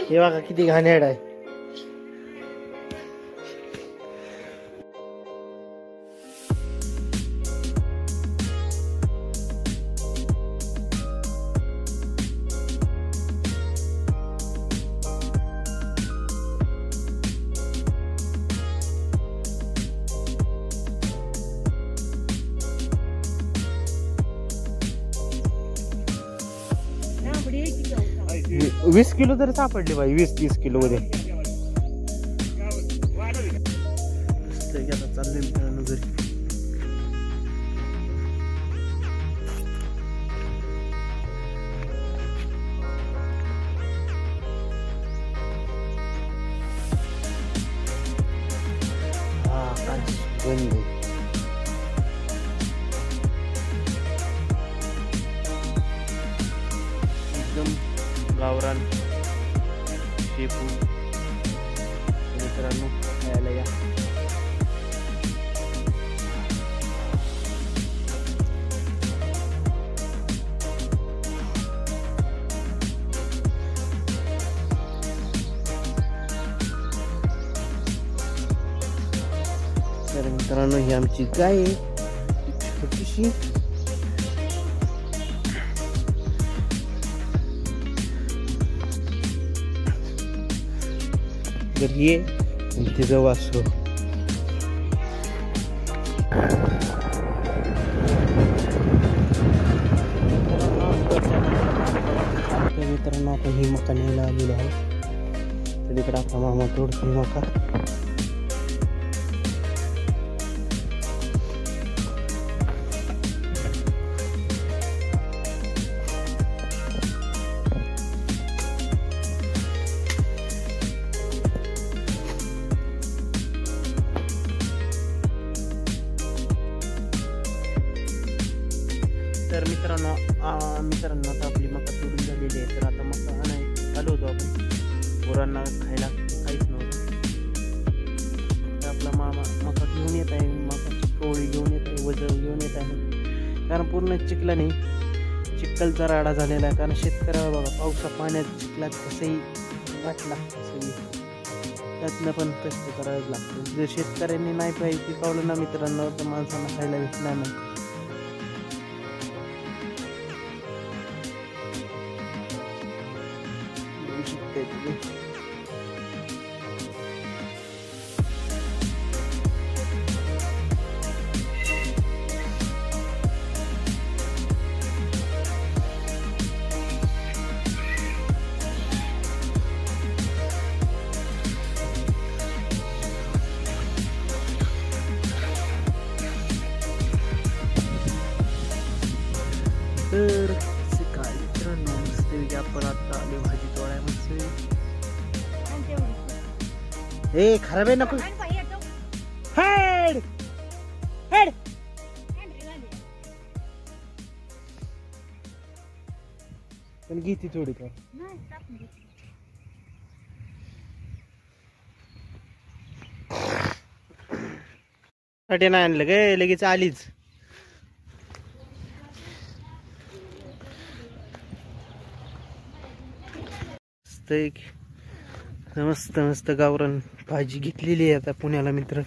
हे बघा किती घाणेरडा आहे. वीस 20 किलो तरी सापडले बाई. 20-30 किलो मध्ये चालले मित्रांनो घरी. बंद एकदम गावरान शेपू मित्रांनो खायला या. तर मित्रांनो ही आमची गाय आहे छोटीशी. तर ये तिचं वासरू. मित्रांनो आपण ही मका न्यायला आलेलो आहोत. तर इकडे आपला मामा तोडतो मका. तर मित्रांनो आता आपली मका तोडून झालेली आहे. तर आता मका आणायला आलो होतो आपण. पोरांना खायला काहीच नव्हतं. तर आपला मामा मका घेऊन येत आहे. मकाची कोळी घेऊन येत आहे. वजन घेऊन येत आहे. कारण पूर्ण चिखला नाही, चिखलचा राडा झालेला आहे. कारण शेतकऱ्याला बघा पावसा पाण्यात चिखलात कसंही वाटला कसंही त्यातनं पण कष्ट करावं लागतं. जर शेतकऱ्यांनी नाही पाहिजे पिकवलं ना मित्रांनो तर माणसांना खायला भेटणार नाही. तर सकाळी मित्रांनो मस्त आपण आता आलो भाजी तोडाय. मस्त हे खराब आहे नको. हेड हेड पण घेते थोडी तर. साठी नाही आणलं काय लगेच आलीच. मस्त मस्त गावरान भाजी घेतलेली आहे आता पुण्याला मित्र.